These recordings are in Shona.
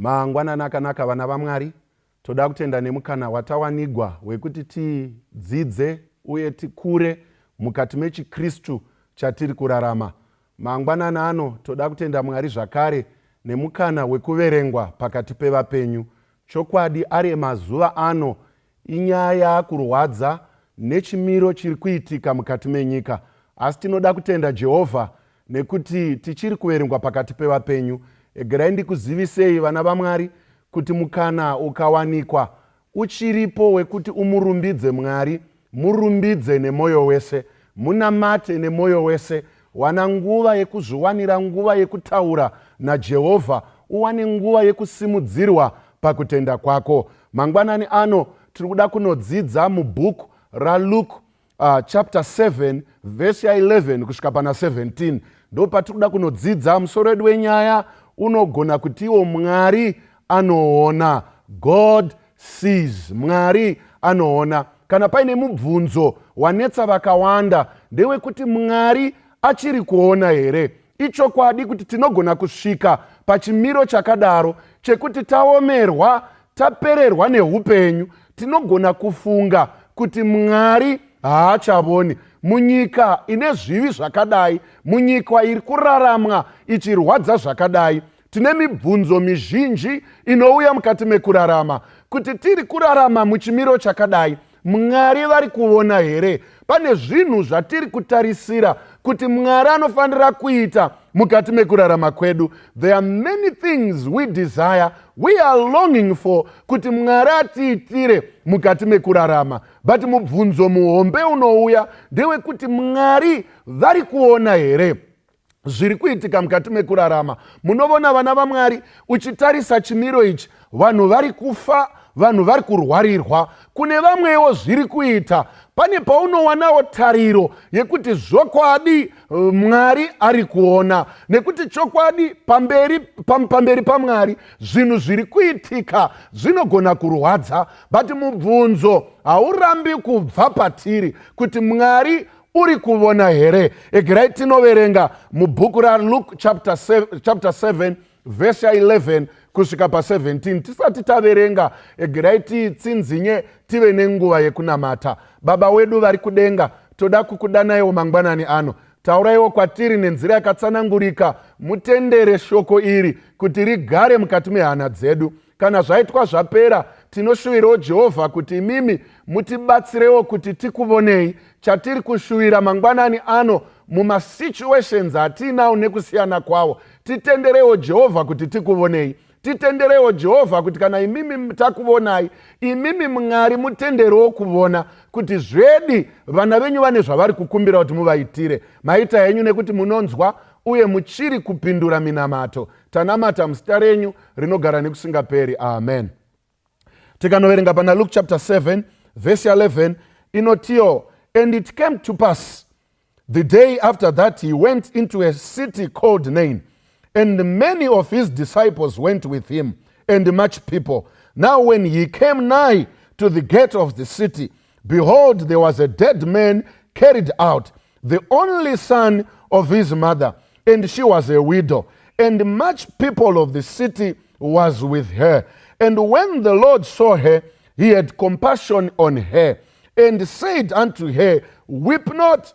Mangwanani akanaka vana vaMwari, toda kutenda nemukana watawanigwa wekuti tidzidze uye tikure mukati mechiKristu chatiri kurarama. Mangwanani ano toda kutenda Mwari zvakare nemukana wekuverengwa pakati pevapenyu. Chokwadi ari mazuva ano inyaya kurwadza nechimiro chiri kuitika mukati menyika, asi tinoda kutenda Jehovha nekuti tichiri kuverengwa pakati pevapenyu. Egerai ndikuzivisei vana vaMwari kuti mukana ukawanikwa uchiripo wekuti umurumbidze Mwari, murumbidze nemoyo wese, munamate nemoyo wese. Wana nguva yekuzviwanira nguva yekutaura naJehovha, uwane nguva yekusimudzirwa pakutenda kwako. Mangwanani ano tiri kuda kunodzidza mubhuku raLuke chapter 7 verse 11 kusvika pana 17. Ndo patiri kuda kunodzidza. Musoro wedu wenyaya unogona kutiwo Mwari anoona. God sees. Mwari anoona. Kana paine mubvunzo wanetsa vakawanda ndewekuti Mwari achiri kuona here? Ichokwadi kuti tinogona kusvika pachimiro chakadaro chekuti taomerwa, tapererwa neupenyu, tinogona kufunga kuti Mwari haachavoni. Munyika ine zvivi zvakadai, munyika iri kuraramwa ichirwadza zvakadai, tine mibvunzo mizhinji inouya mukati mekurarama. Kuti tiri kurarama muchimiro chakadai, Mwari vari kuona here? Pane zvinhu zvatiri kutarisira kuti Mwari anofanira kuita mukati mekurarama kwedu. There are many things we desire, we are longing for, kuti Mwari atiitire mukati mekurarama. But mubvunzo muhombe unouya ndewekuti Mwari vari kuona here zviri kuitika mukati mekurarama? Munovona vana vaMwari, uchitarisa chimiro ichi, vanhu vari kufa, vanhu vari kurwarirwa, kune vamwewo zviri kuita. Pane paunowanawo tariro yekuti zvokwadi Mwari ari kuona, nekuti chokwadi pamberi paMwari zvinhu zviri kuitika zvinogona kurwadza, but mubvunzo haurambi kubva patiri kuti Mwari uri kuona here. Egerai tinoverenga mubhuku raLuke chapter 7 verse 11 kusvika pa17. Tisati taverenga, egerai titsinzinye tive nenguva yekunamata. Baba wedu vari kudenga, toda kukudanaiwo mangwanani ano. Tauraiwo kwatiri nenzira yakatsanangurika, mutendere shoko iri kuti rigare mukati mehana dzedu. Kana zvaitwa zvapera, tinoshuvirawo Jehovha kuti imimi mutibatsirewo kuti tikuvonei chatiri kushuvira mangwanani ano mumasituations atinawo nekusiyana kwawo. Titenderewo Jehovha kuti tikuvonei. Titenderewo Jehovha kuti kana imimi takuvonai, imimi Mwari mutenderewo kuvona kuti zvedi vana venyu vane zvavari kukumbira kuti muvaitire. Maita henyu nekuti munonzwa uye muchiri kupindura minamato. Tanamata muzita renyu rinogara nekusingaperi. Amen. Tikanoverenga pana Luke chapter 7 verse 11 inotiyo, and it came to pass the day after that he went into a city called Nain, and many of his disciples went with him, and much people. Now when he came nigh to the gate of the city, behold, there was a dead man carried out, the only son of his mother, and she was a widow, and much people of the city was with her. And when the Lord saw her, he had compassion on her, and said unto her, weep not.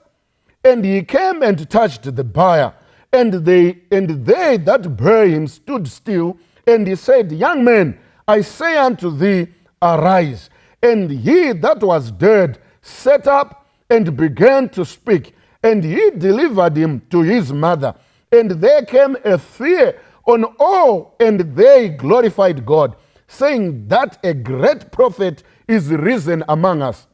And he came and touched the bier, and they that bare him stood still. And he said, young man, I say unto thee, arise. And he that was dead sat up and began to speak. And he delivered him to his mother. And there came a fear on all, and they glorified God, saying that a great prophet is risen among us,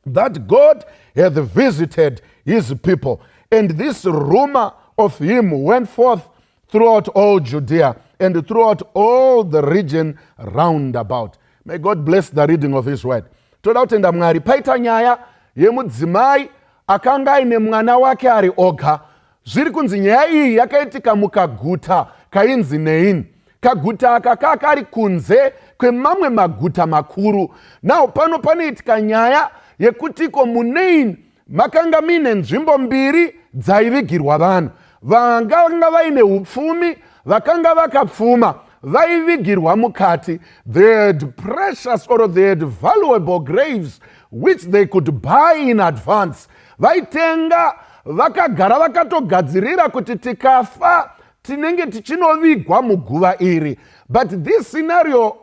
that God hath visited his people. And this rumor of him went forth throughout all Judea and throughout all the region round about. May God bless the reading of his word. Toda kutenda Mwari. Paita nyaya yemudzimai akanga aine mwana wake ari oga. Zviri kunzi nyaya iyi yakaitika mukaguta kainzi Nain. Kaguta aka kari kunze kwemamwe maguta makuru. Now pano panoitika nyaya yekutiko muNain makanga mine nzvimbo mbiri dzaivigirwa vanhu. Vanganga vaine upfumi, vakanga vakapfuma, vaivigirwa mukati. They had precious or they had valuable graves which they could buy in advance. Vaitenga vakagara vakatogadzirira kuti tikafa tinenge tichinovigwa muguva iri. But this scenario,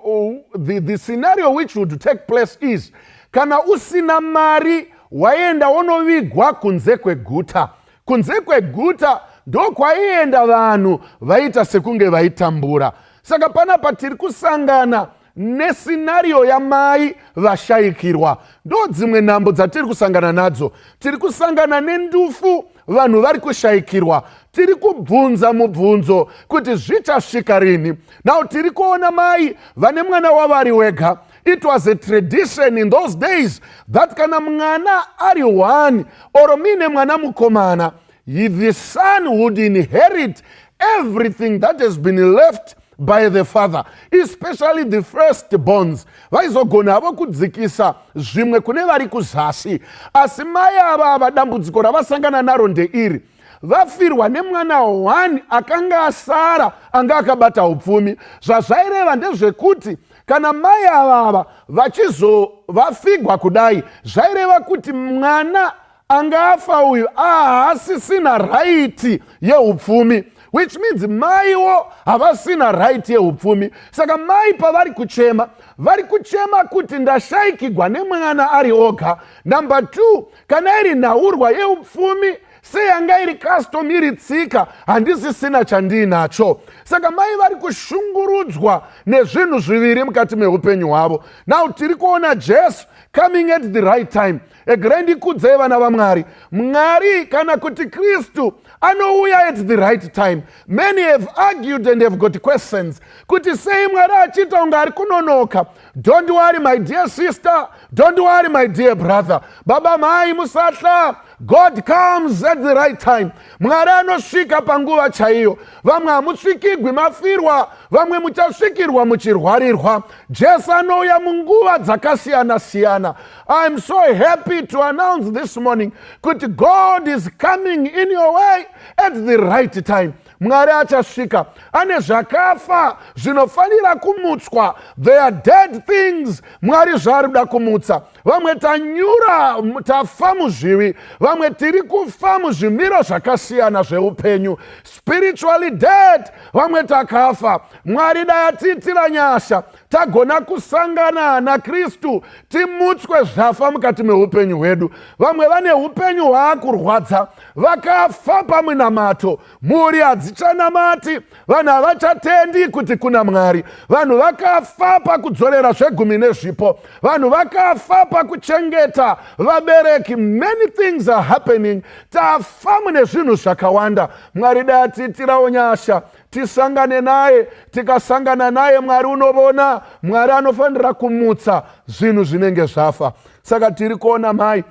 the scenario which would take place is, kana usina mari waenda unovigwa kunze kweguta. Kunze kweguta ndo kwaienda vanhu vaita sekunge vaitambura. Saka panapa tiri kusangana nescenario yamai vashayikirwa. Ndo dzimwe nhambo dzatiri kusangana nadzo. Tiri kusangana nendufu vanhu vari kushayikirwa. Tiri kubvunza mubvunzo kuti zvichasvika rini. Now tiri kuona mai vane mwana wavari wega. It was a tradition in those days that kana mwana ari one or mine mwana mukomana, the son would inherit everything that has been left by the father, especially the firstborns. Vaizogona avo kudzikisa zvimwe kune vari kuzasi. Asi mai ava dambudziko ravasangana naro ndeiri. Vafirwa nemwana one akanga asara anga akabata upfumi. Zvazvaireva ndezvekuti kana mai ava vachizovafigwa kudai, zvaireva kuti mwana angafa uyu haasisina right yeupfumi, which means maiwo havasina right yeupfumi. Saka mai pavari kuchema kuti ndashayikigwa nemwana ari oga. Number 2, kana iri nhaurwa yeupfumi seyanga iri custom iri tsika, handisisina chandinacho. Saka mai vari kushungurudzwa nezvinhu zviviri mukati meupenyu hwavo. Now tiri kuona Jesu coming at the right time. Egrendi vana vaMwari. Mwari kana kuti Kristu anouya at the right time. Many have argued and have got questions. Kuti sei Mwari achita unga ari kunonoka. Don't worry my dear sister. Don't worry my dear brother. Baba mai musatla. God comes at the right time. Mwari anosvika panguva chaiyo. Vamwe hamusvikigwi mafirwa, vamwe muchasvikirwa muchirwarirwa. Jesu anouya munguva dzakasiyana siyana. I'm so happy to announce this morning that God is coming in your way at the right time. Mwari achasvika. Ane zvakafa zvinofanira kumutswa. There are dead things Mwari zvaari kuda kumutsa. vamwe tanyura tafa muzvivi, vamwe tiri kufa muzvimiro zvakasiyana zveupenyu, spiritually dead, vamwe takafa. Mwari dai atiitira nyasha tagona kusangana naKristu timutswe zvafa mukati meupenyu hwedu. Vamwe vane upenyu hwaakurwadza, vakafa pamunamato, mhuri hadzichanamati, vanhu havachatendi kuti kuna Mwari, vanhu vakafa pakudzorera zvegumi nezvipo, vanhu vakafa pakuchengeta vabereki. Many things are happening. Tafa mune zvinhu zvakawanda. Mwari dai atiitirawo nyasha tisangane naye. Tikasangana naye, Mwari unovona, Mwari anofanira kumutsa zvinhu zvinenge zvafa. Saka tiri kuona mai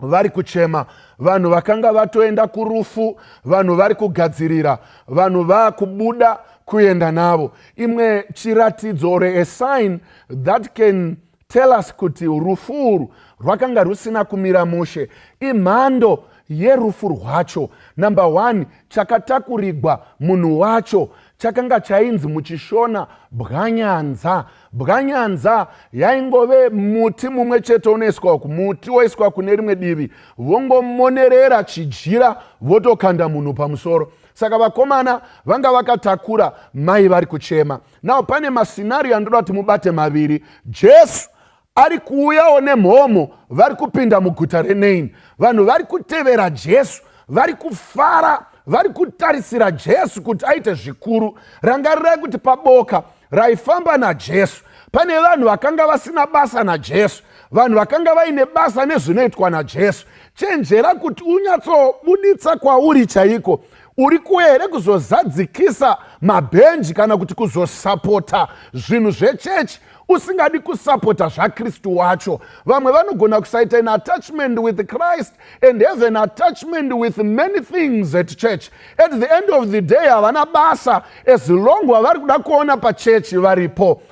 vari kuchema, vanhu vakanga vatoenda kurufu, vanhu vari kugadzirira, vanhu vakubuda kuenda navo. Imwe chiratidzo or a sign that can tell us kuti rufu uru rwakanga rusina kumira mushe imhando yerufu rwacho. Number 1, chakatakurigwa munhu wacho chakanga chainzi muchishona bwanyanza. Bwanyanza yaingove muti mumwe chete unoiswa kumuti woiswa kune rimwe divi, vongomonerera chijira votokanda munhu pamusoro. Saka vakomana vanga vakatakura, mai vari kuchema. Now pane mascenario andoda kuti mubate maviri. Jesu ari kuuyawo nemhomo, vari kupinda muguta reNaini. Vanhu vari kutevera Jesu, vari kufara, vari kutarisira Jesu kuti aite zvikuru. Rangarirai kuti paboka raifamba naJesu pane vanhu vakanga vasina basa naJesu, vanhu vakanga vaine basa nezvinoitwa naJesu. Chenjera kuti unyatsobuditsa kwauri chaiko. Uri kuhere kuzozadzikisa mabhenji kana kuti kuzosapota zvinhu zvechechi usingadi kusapota zvaKristu wacho. Vamwe vanogona kusaita an attachment with Christ and have an attachment with many things at church. At the end of the day havana basa as long vari kuda kuona pachechi varipo.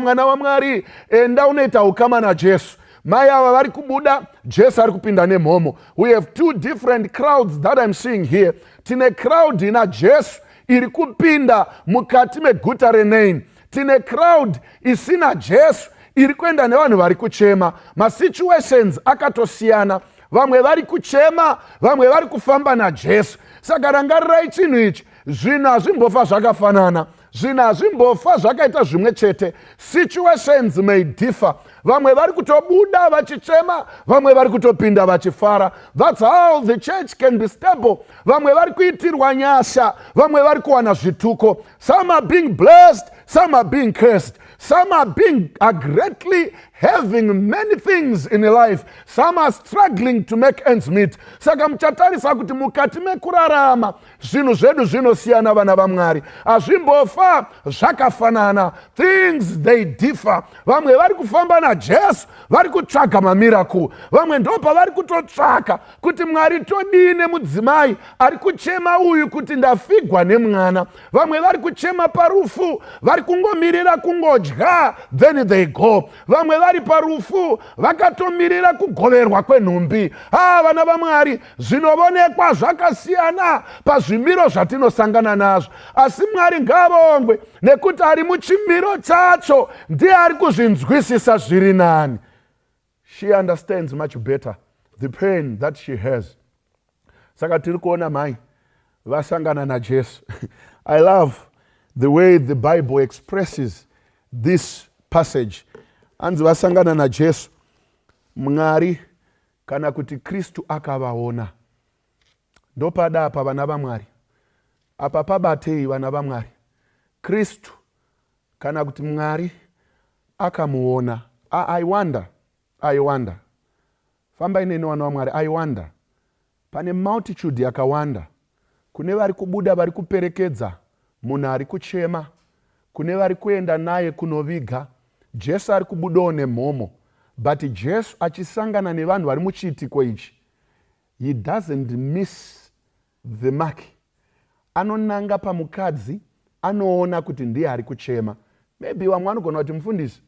Mwana waMwari, enda unoita ukama naJesu. Mai ava vari kubuda, Jesu ari kupinda nemhomo. We have two different crowds that I'm seeing here. Tine crowd ina Jesu iri kupinda mukati meguta reNaini. Tine crowd isina Jesu iri kuenda nevanhu vari kuchema. Masituations akatosiyana. Vamwe vari kuchema, vamwe vari kufamba naJesu. Saka rangarirai chinhu ichi, zvinhu hazvimbofa zvakafanana, zvinhu hazvimbofa zvakaita zvimwe chete. Situations may differ. Vamwe vari kutobuda vachichema, vamwe vari kutopinda vachifara. That's how the church can be stable. Vamwe vari kuitirwa nyasha, vamwe vari kuwana zvituko. Some are being blessed, some are being cursed. Some are greatly having many things in life. Some are struggling to make ends meet. Saka muchatarisa kuti mukati mekurarama zvinhu zvedu zvinosiyana vana vaMwari. Hazvimbofa zvakafanana. Things they differ. Vamwe vari kufamba naJesu vari kutsvaga mamiracle. Vamwe ndopa vari kutotsvaka kuti Mwari todini mudzimai ari kuchema uyu kuti ndafigwa nemwana. Vamwe vari kuchema parufu, vari kungomirira kungodya, then they go. Vamwe vari parufu vakatomirira kugoverwa kwenhumbi. Vana vaMwari, zvinovonekwa zvakasiyana pazvimiro zvatinosangana nazvo. Asi Mwari ngavongwe nekuti ari muchimiro chacho ndiye ari kuzvinzwisisa zviri nani. She understands much better the pain that she has. Saka tiri kuona mai vasangana naJesu. I love the way the Bible expresses this passage. Anzi vasangana naJesu, Mwari kana kuti Kristu akavaona. Ndopada apa vana vaMwari. Apa pabatei vana vaMwari. Kristu kana kuti Mwari akamuona. I wonder. Famba ineni vana vaMwari, I wonder. Pane multitude yakawanda. Kune vari kubuda vari kuperekedza munhu ari kuchema. Kune vari kuenda naye kunoviga. Jesu ari kubudawo nemhomo. But Jesu achisangana nevanhu vari muchiitiko ichi, he doesn't miss the mark. Anonanga pamukadzi, anoona kuti ndiye ari kuchema. Maybe vamwe vanogona kuti mufundisi,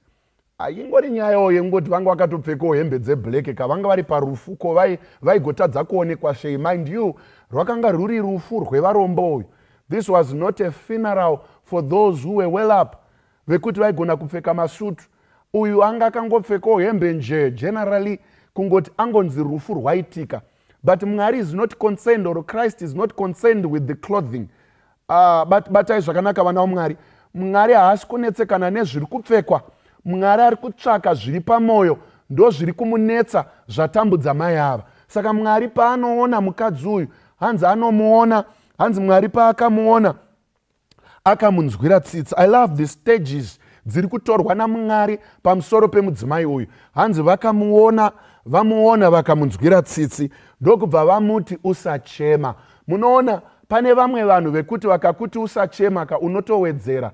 ingori nyayo yengoti vanga vakatopfekawo hembe dzeblack kavanga vari parufu ko vaigotadza kuonekwa sei. Mind you, rwakanga ruri rufu rwevarombo uyu. This was not a funeral for those who were well up, vekuti vaigona kupfeka masutu. uyu anga akangopfekawo hembe njee, generally kungoti angonzi rufu rwaitika. But Mwari is not concerned, or Christ is not concerned with the clothing. Batai zvakanaka vana vaMwari. Mwari haasi kunetsekana nezviri kupfekwa. Mwari ari kutsvaka zviri pamwoyo, ndo zviri kumunetsa zvatambudza mai ava. Saka Mwari paanoona mukadzi uyu, hanzi anomuona, hanzi Mwari paakamuona akamunzwira tsitsi. I love the stages dziri kutorwa naMwari pamusoro pemudzimai uyu. Hanzi vakamuona, vamuona vakamunzwira tsitsi, ndokubva vamuti usachema. Munoona pane vamwe vanhu vekuti vakakuti usachema unotowedzera.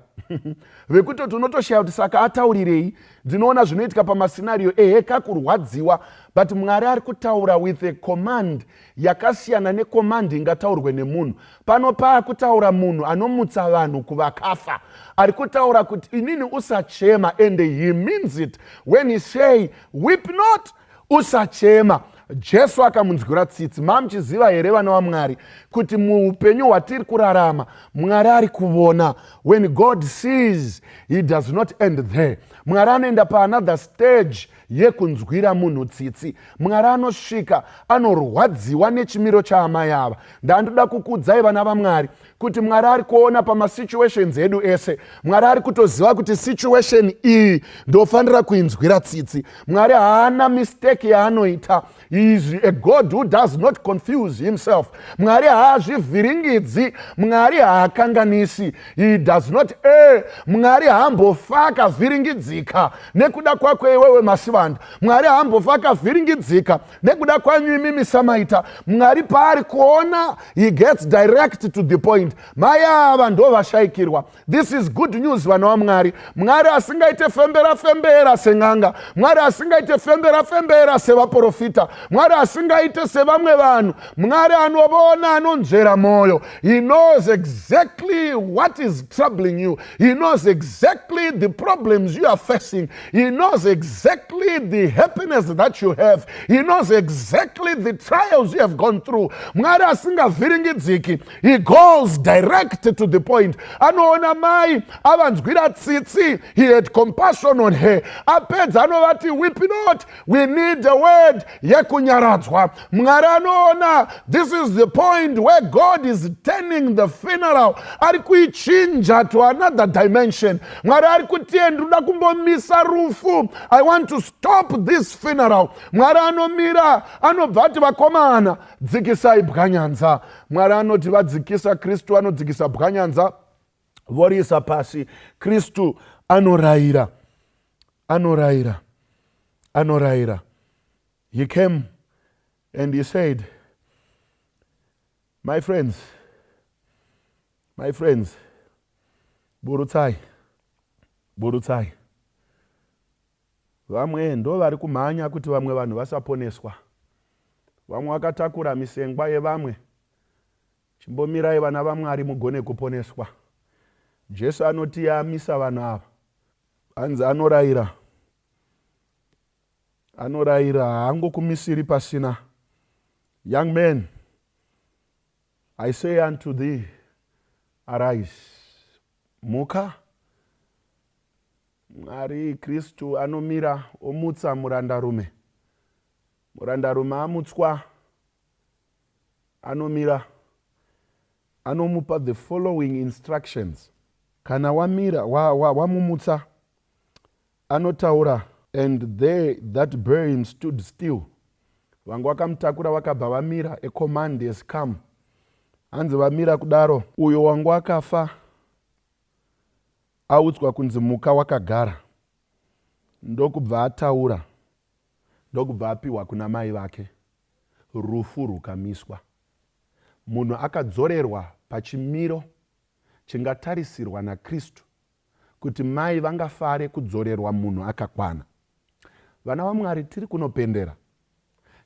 Vekuti unotoshaya kuti saka ataurirei. Ndinoona zvinoitika pamascenario eheka kurwadziwa, but Mwari ari kutaura with a command yakasiyana necommand ingataurwe nemunhu. Pano paakutaura munhu anomutsa vanhu kuvakafa. Ari kutaura kuti inini usachema, and he means it when he say weep not, usachema. Jesu akamunzwira tsitsi. Mamuchiziva here vana vaMwari kuti muupenyu hwatiri kurarama Mwari ari kuona. When God sees, he does not end there. Mwari anoenda paanother stage yekunzwira munhu tsitsi. Mwari anosvika anorwadziwa nechimiro chaamai ava. Ndandoda kukudzai vana vaMwari kuti Mwari ari kuona pamasituations edu ese. Mwari ari kutoziva kuti situation iyi ndofanira kuinzwira tsitsi. Mwari haana mistake yaanoita. He is a God who does not confuse himself. Mwari haazvivhiringidzi. Mwari haakanganisi. He does not err. Mwari haambofa akavhiringidzika nekuda kwako iwewe masivanda. Mwari haambofa akavhiringidzika nekuda kwanyu imi misamaita. Mwari paari kuona, he gets direct to the point. Mai ava ndo vashaikirwa. This is good news vana vaMwari. Mwari asingaite fembera seng'anga. Mwari asingaite fembera sevaprofita. Mwari asingaite sevamwe vanhu. Mwari anovona, anonzvera moyo. He knows exactly what is troubling you. He knows exactly the problems you are facing. He knows exactly the happiness that you have. He knows exactly the trials you have gone through. Mwari asingavhiringidziki. He goes direct to the point. Anoona mai avanzwira tsitsi. He had compassion on her. Apedza anovati weep not. We need a word yekunyaradzwa. Mwari anoona, this is the point where God is turning the funeral. Ari kuichinja to another dimension. Mwari ari kuti ndoda kumbomisa rufu. I want to stop this funeral. Mwari anomira, anobva ati vakomana, dzikisai bwanyanza. Mwari anoti vadzikisa Kristu, anodzikisa bwanyanza, vorisa pasi. Kristu anoraira. He came and he said, my friends, burutsai. Vamwe ndo vari kumhanya kuti vamwe vanhu vasaponeswa. Vamwe vakatakura misengwa yevamwe. Chimbomirai vana vaMwari mugone kuponeswa. Jesu anoti amisa vanhu ava. Hanzi anoraira, haangokumisiri pasina. Young man, I say unto thee, arise. Muka. Mwari Kristu anomira omutsa murandarume. Murandarume amutswa, anomira, anomupa the following instructions. Kana wamira, wamumutsa, anotaura, and they that bear him stood still. Vangu vakamutakura vakabva vamira. A command has come. Hanzi vamira kudaro, uyo wangu akafa autswa kunzi muka wakagara. Ndokubva ataura, ndokubva apiwa kuna mai vake. Rufu rukamiswa. Munhu akadzorerwa pachimiro chingatarisirwa naKristu kuti mai vangafare kudzorerwa munhu akakwana. Vana vaMwari tiri kunopendera.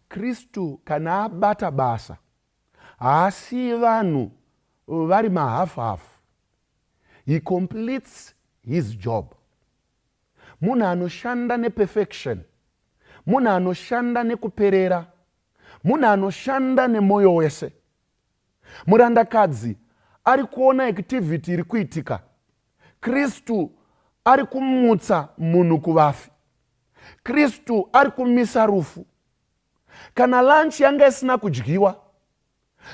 Kristu kana abata basa, haasi vanhu vari mahafu-hafu. He completes his job. Munhu anoshanda neperfection. Munhu anoshanda nekuperera. Munhu anoshanda nemoyo wese. Murandakadzi ari kuona activity iri kuitika. Kristu ari kumutsa munhu kuvafi. Kristu ari kumisa rufu. Kana lunch yanga isina kudyiwa,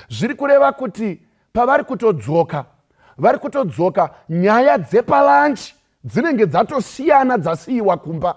zviri kureva kuti pavari kutodzoka, vari kutodzoka, nyaya dzepalanchi dzinenge dzatosiyana dzasiyiwa kumba.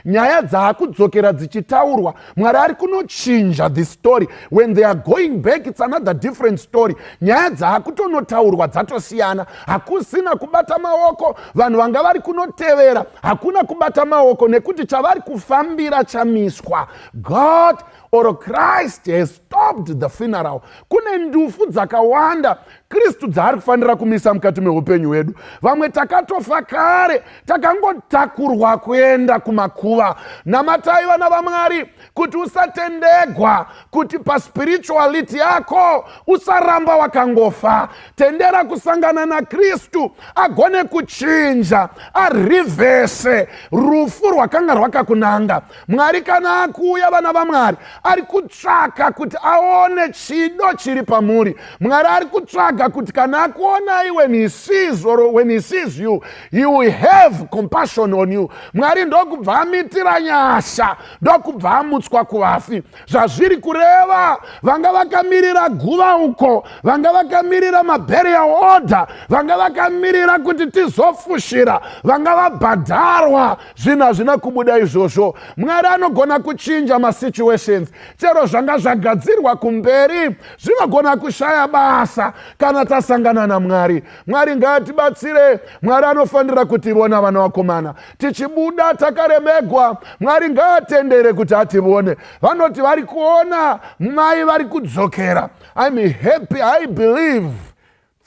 Nyaya dzaakudzokera dzichitaurwa, Mwari ari kunochinja the story. When they are going back, it's another different story. Nyaya dzaakutonotaurwa dzatosiyana. Hakusina kubata maoko, vanhu vanga vari kunotevera hakuna kubata maoko nekuti chavari kufambira chamiswa. God or Christ has stopped the funeral. Kune ndufu dzakawanda Kristu dzaari kufanira kumisa mukati meupenyu hwedu. Vamwe takatofa kare, takangotakurwa kuenda kumakuva. Namatai vana vaMwari kuti usatendegwa, kuti paspirituality yako usaramba wakangofa. Tendera kusangana na Kristu, agone kuchinja, arivese rufu rwakanga rwakakunanga. Mwari kana akuuya vana vaMwari, ari kutsvaka kuti aone chido chiri pamuri. Mwari ari kutsvaka kuti kana akuonai when he sees or when he sees you, he will have compassion on you. Mwari ndokubva amitira nyasha, ndokubva amutswa kuvafi. Zvazviri kureva, vanga vakamirira guva uko, vanga vakamirira maburial order, vanga vakamirira kuti tizofushira, vanga vabhadharwa, zvina zvina kubuda izvozvo. Mwari anogona kuchinja masituations. Chero zvanga zvagadzirwa kumberi zvinogona kushaya basa kana tasangana naMwari. Mwari ngatibatsire. Mwari anofanira kutivona vana vakomana tichibuda takaremegwa. Mwari ngaatendere kuti ativone. Vanoti vari kuona mai vari kudzokera. I'm happy, I believe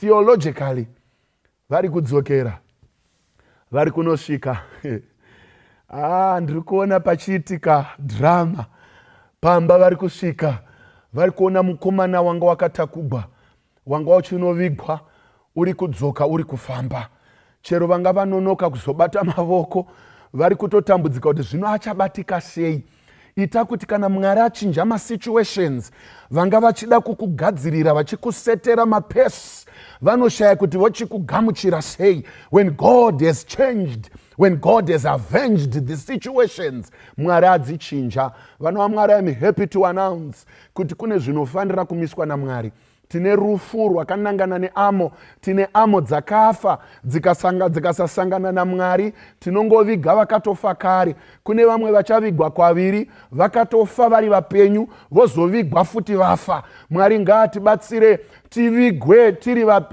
theologically vari kudzokera, vari kunosvika. Ndiri kuona pachiitika drama pamba, vari kusvika, vari kuona mukomana wanga wakatakugwa, wanga uchinovigwa, uri kudzoka, uri kufamba. Chero vanga vanonoka kuzobata mavoko, vari kutotambudzika kuti zvino achabatika sei. Ita kuti kana Mwari achinja masituations, vanga vachida kukugadzirira, vachikusetera mapesi, vanoshaya kuti vochikugamuchira sei. When God has changed, when God has avenged the situations, Mwari adzichinja. Vana vaMwari, I'm happy to announce kuti kune zvinofanira kumiswa naMwari. Tine rufu rwakanangana neamo, tine amo dzakafa dzikasasangana naMwari, tinongoviga vakatofa kare. Kune vamwe vachavigwa kwaviri, vakatofa vari vapenyu, vozovigwa futi vafa. Mwari ngaatibatsire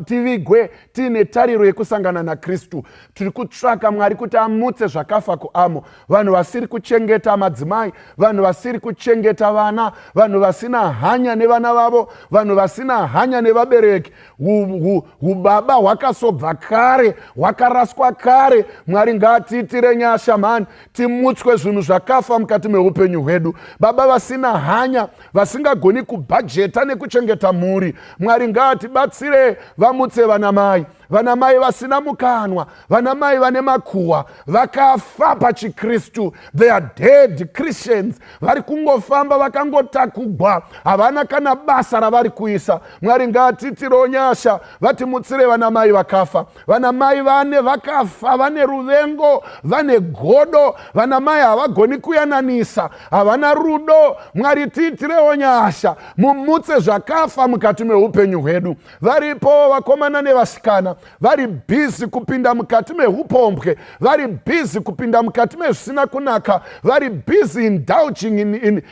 tivigwe tine tariro yekusangana naKristu. Tiri kutsvaka Mwari kuti amutse zvakafa kuamo, vanhu vasiri kuchengeta madzimai, vanhu vasiri kuchengeta vana, vanhu vasina hanya nevana vavo, vanhu vasina hanya nevabereki. Ubaba hwakasobva kare, hwakaraswa kare. Mwari ngaatiitire nyasha mani, timutswe zvinhu zvakafa mukati meupenyu hwedu. Baba vasina hanya, vasingagoni kubhajeta nekuchengeta mhuri, Mwari ngaatibatsire vamutse vanamai. Vanamai vasina mukanwa, vanamai vane makuhwa, vakafa pachikristu. They are dead Christians. Vari kungofamba vakangotakugwa, havana kana basa ravari kuisa. Mwari ngaatiitirewo nyasha, vatimutsire vanamai vakafa. Vanamai vane vakafa, vane ruvengo, vane godo, vanamai havagoni kuyananisa, havana rudo. Mwari tiitirewo nyasha, mumutse zvakafa mukati meupenyu hwedu. Varipo vakomana nevasikana vari busy kupinda mukati mehupombwe, vari busy kupinda mukati mezvisina kunaka, vari busy indulging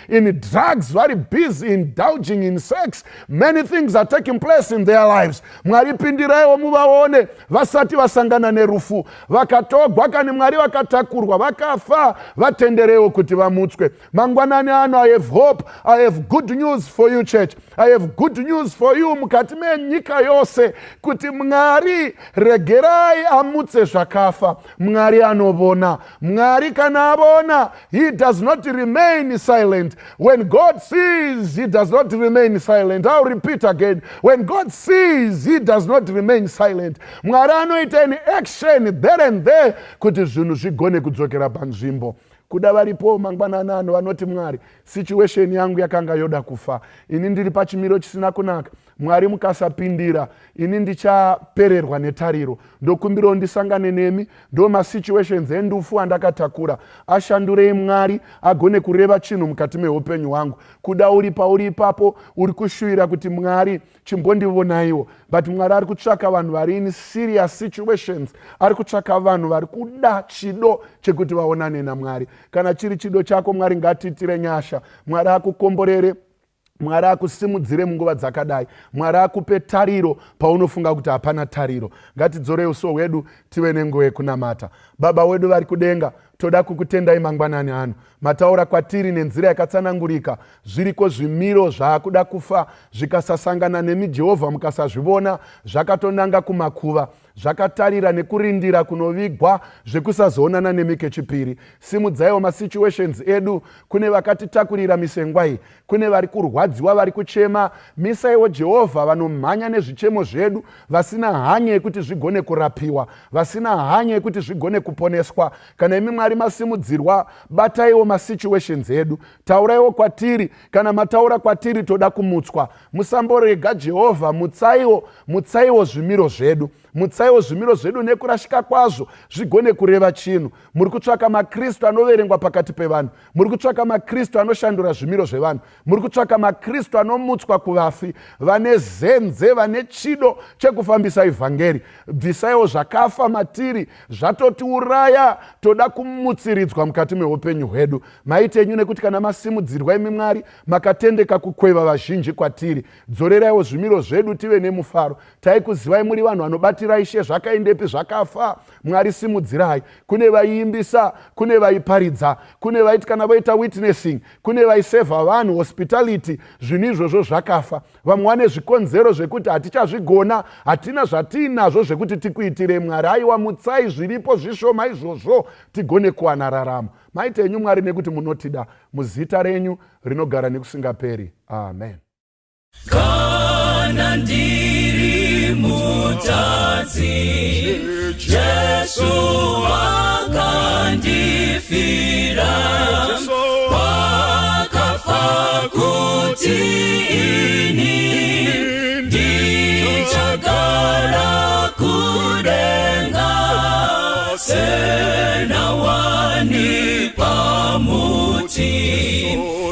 in drugs, vari busy indulging in sex. Many things are taking place in their lives. Mwari pindiraiwo muvaone vasati vasangana nerufu, vakatogwa kani Mwari vakatakurwa, vakafa, vatenderewo kuti vamutswe. Mangwanani ano, I have hope, I have good news for you church. I have good news for you mukati menyika yose, kuti Mwari regerai amutse zvakafa. Mwari anovona. Mwari kana avona, he does not remain silent. When God sees, he does not remain silent. I'll repeat again. When God sees, he does not remain silent. Mwari anoita an action there and there kuti zvinhu zvigone kudzokera panzvimbo. kuda varipo mangwanani ano vanoti Mwari, situation yangu yakanga yoda kufa, ini ndiri pachimiro chisina kunaka, Mwari mukasapindira ini ndichapererwa netariro, ndokumbira ndisangane nemi, ndo masituations endufu andakatakura, ashandurei Mwari agone kureva chinhu mukati meupenyu hwangu. Kuda uri pauri ipapo uri kushuvira kuti Mwari chimbondivonaiwo, but Mwari ari kutsvaka vanhu vari in serious situations, ari kutsvaka vanhu vari kuda chido chekuti vaonane naMwari. Kana chiri chido chako, Mwari ngatiitire nyasha, Mwari akukomborere, Mwari akusimudzire munguva dzakadai, Mwari akupe tariro paunofunga kuti hapana tariro. Ngatidzorei uso hwedu tive nenguva yekunamata. Baba wedu vari kudenga, toda kukutendai mangwanani ano, mataura kwatiri nenzira yakatsanangurika, zviriko zvimiro zvaakuda kufa zvikasasangana nemi Jehovha, mukasazvivona zvakatonanga kumakuva, zvakatarira nekurindira kunovigwa zvekusazoonana nemi kechipiri. Simudzaiwo masituations edu, kune vakatitakurira misengwa iyi, kune vari kurwadziwa, vari kuchema, misaiwo Jehovha vanomhanya nezvichemo zvedu, vasina hanya yekuti zvigone kurapiwa, vasina hanya yekuti zvigone kuponeswa. Kana imi Mwari masimudzirwa, bataiwo masituations edu, tauraiwo kwatiri, kana mataura kwatiri toda kumutswa. Musamborega Jehovha, mutsaiwo zvimiro zvedu, mutsaiwo zvimiro zvedu nekurashika kwazvo zvigone kureva chinhu. Muri kutsvaka maKristu anoverengwa pakati pevanhu, muri kutsvaka maKristu anoshandura zvimiro zvevanhu, muri kutsvaka maKristu anomutswa kuvafi, vane zenze, vane chido chekufambisa ivhangeri. Bvisaiwo zvakafa matiri, zvatotiuraya, toda kumutsiridzwa mukati meupenyu hwedu. Maitenyu nekuti kana masimudzirwa imi Mwari makatendeka kukweva vazhinji kwatiri. Dzoreraiwo zvimiro zvedu tive nemufaro. Taikuzivai muri vanhu vanobatira Ishe zvakaendepi zvakafa, Mwari simudzirai. Kune vaiimbisa, kune vaiparidza, kune vaiti kana voita witnessing, kune vaisevha vanhu, hospitality, zvinhu izvozvo zvakafa. Vamwe vane zvikonzero zvekuti hatichazvigona, hatina zvatinazvo zvekuti tikuitire Mwari. Aiwa, mutsai zviripo zvishoma izvozvo tigone kuwana raramo. Maitenyu Mwari nekuti munotida, muzita renyu rinogara nekusingaperi. Amen. Kana ndiri mutadzi, Jesu akandifira, wakafa kuti ini ndichagara kudenga, sena wani pamuti,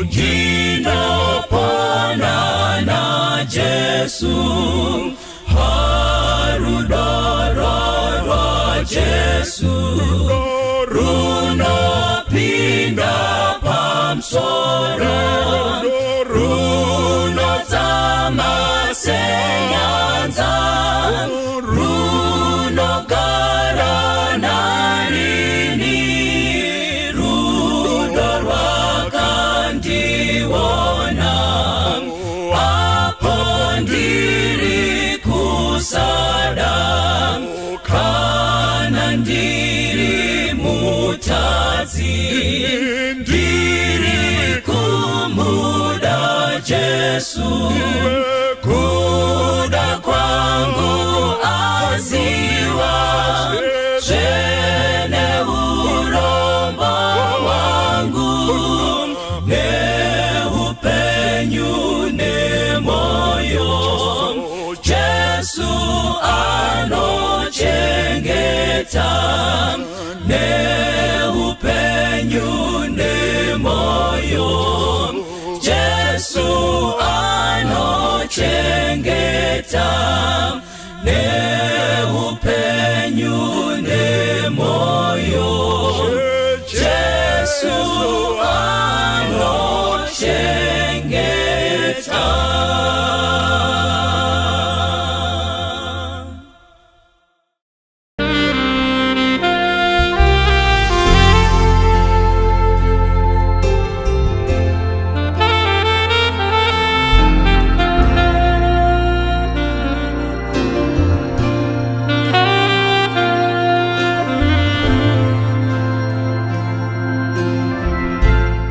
ndinopona na Jesu, harudororwa Jesu, runopinda pamsoro, runotama senyanza, runogara narini, rudo rwakandiona, apo ndiri kusada, kana ndiri mutadzi, ndiri kumuda Jesu, kuda kwangu aziwa, zvene urombo wangu, neupenyu nemoyo, Jesu anochengeta, neupenyu nemoyo, Jesu anochengeta,